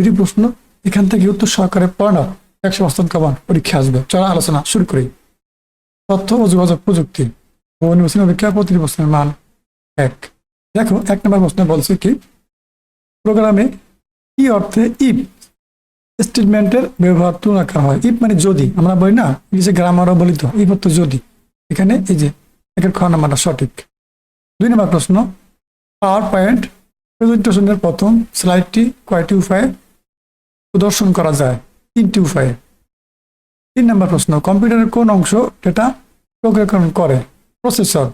দুটি প্রশ্ন এখান থেকে উত্তর সহকারে পড়ে নাও, 100% কমন পরীক্ষা আসবে। চলো আলোচনা শুরু করি। তথ্য ও যোগাযোগ প্রযুক্তি বহু নির্বাচনী পরীক্ষা প্রতিটি প্রশ্নের মান 1। দেখো 1 নম্বর প্রশ্নে বলছে কি, প্রোগ্রামে কি অর্থে ইফ স্টেটমেন্টের ব্যবহার তুলনা করা হয়। ইফ মানে যদি, আমরা বলি না ইংলিশে গ্রামারও বলি তো, ইফ অর্থ যদি। এখানে এই যে 1-এর খ নাম্বারটা সঠিক। 2 নম্বর প্রশ্ন, পাওয়ার পয়েন্ট প্রেজেন্টেশনের প্রথম স্লাইডটি কয়টি উপায়ে প্রদর্শন করা যায়? 3টি উপায়ে। 3 নম্বর প্রশ্ন, কম্পিউটারের কোন অংশ ডেটা প্রক্রিয়াকরণ করে? প্রসেসর।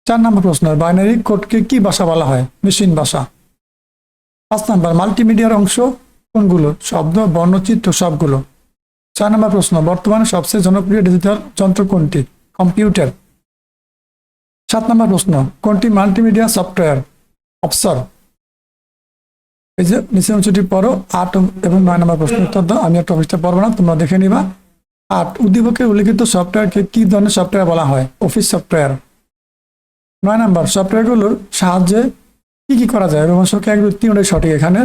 4 নম্বর প্রশ্ন, বাইনারি কোডকে কি ভাষা বলা হয়? মেশিন ভাষা। 5 নম্বর, মাল্টিমিডিয়ার অংশ কোনগুলো? শব্দ, বর্ণ, চিত্র সবগুলো। 4 নম্বর প্রশ্ন, বর্তমানে সবচেয়ে জনপ্রিয় ডিজিটাল যন্ত্র কোনটি? কম্পিউটার। 7 নম্বর প্রশ্ন, কোনটি মাল্টিমিডিয়া সফটওয়্যার? অপসর। এই যে নিচে অংশটি পড়ো। 8 এবং 9 নম্বর প্রশ্ন উত্তর দাও। আমি একটা অফিসটা পড়বো না, তোমরা দেখে নিবা। 8, উদ্দীপকে উল্লিখিত সফটওয়্যারকে কি ধরনের সফটওয়্যার বলা হয়? Office software. 9 নম্বর, সফটওয়্যারগুলোর সাহায্যে কি কি করা যায়? এবং সংখ্যা 1, 2, 3 সঠিক এখানে।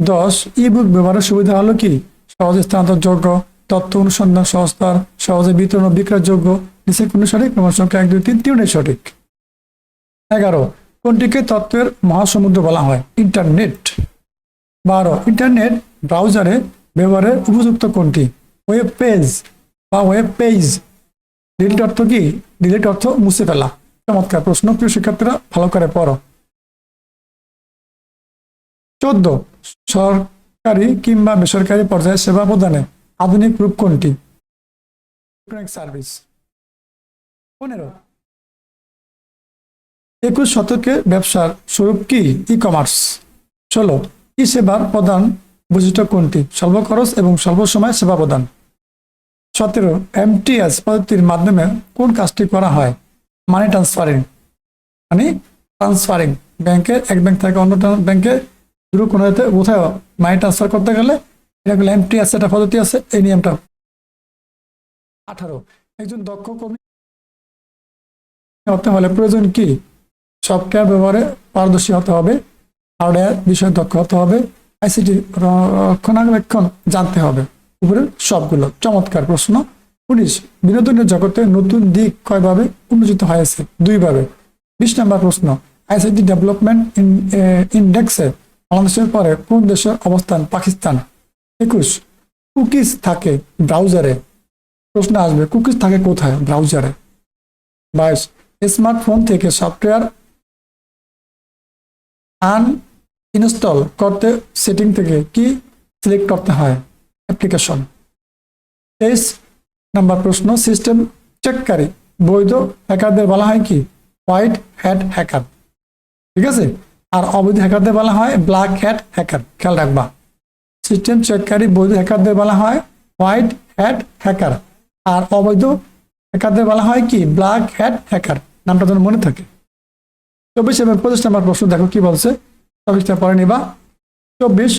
10, ই বুক ব্যবহারের সুবিধা হলো কি? সহজে স্থানান্তরযোগ্য, তথ্য অনুসন্ধান সহজতর, সহজে বিতরণ ও বিক্রয়যোগ্য। নিচে কোন সঠিক? এবং সংখ্যা 1, 2, 3 সঠিক। 11, কোনটিকে তথ্যের মহাসমুদ্র বলা হয়? ইন্টারনেট। 12, ইন্টারনেট ব্রাউজারে ব্যবহারের উপযুক্ত কোনটি? ওয়েব পেজ বা ওয়েব পেজ। ডিলিট অর্থ কি? ডিলিট অর্থ মুছে ফেলা। চমৎকার প্রশ্ন, প্রিয় শিক্ষার্থীরা ভালো করে পড়ো। 14, সরকারি কিংবা বেসরকারি পর্যায়ে সেবা প্রদানে আধুনিক রূপ কোনটি? Electronic service. 15, 21 শতকে ব্যবসার স্বরূপ কি? E commerce. 16, ই সেবার প্রদান বৈশিষ্ট্য কোনটি? স্বল্প খরচ এবং স্বল্প সময় সেবা প্রদান। 17, এমটিএস পদ্ধতির মাধ্যমে কোন কাজটি করা হয়? মানি ট্রান্সফারিং। ব্যাংকের এক ব্যাংক থেকে অন্য ব্যাংকে দূর কোনো কোথাও মানি ট্রান্সফার করতে গেলে এটা এমটিএস একটা পদ্ধতি আছে, এই নিয়মটা। 18, একজন দক্ষ কর্মী হতে হলে প্রয়োজন কি? সফটওয়্যার ব্যবহারে পারদর্শী হতে হবে, হার্ডওয়্যার বিষয়ে দক্ষ হতে হবে, আইসিটি রক্ষণাবেক্ষণ জানতে হবে। উপরের সবগুলো। চমৎকার প্রশ্ন। 19, বিনোদনের জগতে নতুন দিক কয়ভাবে উন্মোচিত হয়েছে? 2 ভাবে। 20 নম্বর প্রশ্ন, আইসিটি ডেভেলপমেন্ট ইন্ডেক্সে বাংলাদেশের পরে কোন দেশের অবস্থান? পাকিস্তান। 21, কুকিজ থাকে ব্রাউজারে। প্রশ্ন আসবে, কুকিজ থাকে কোথায়? ব্রাউজারে। 22, স্মার্টফোন থেকে সফটওয়্যার আনইনস্টল করতে সেটিং থেকে কি সিলেক্ট করতে হয়? অ্যাপ্লিকেশন। 23 নম্বর প্রশ্ন, সিস্টেম চেককারী বৈধ হ্যাকারদের বলা হয় কি? White hat hacker. ঠিক আছে, আর অবৈধ হ্যাকারদের বলা হয় ব্ল্যাক হ্যাট হ্যাকার। খেয়াল রাখবা, সিস্টেম চেককারী বৈধ হ্যাকারদের বলা হয় হোয়াইট হ্যাট হ্যাকার, আর অবৈধ হ্যাকারদের বলা হয় কি? Black hat hacker. নামটা যেন মনে থাকে। 24 এবং 25 নম্বর প্রশ্ন দেখো কি বলছে, 24টা পরে নিবা। 24,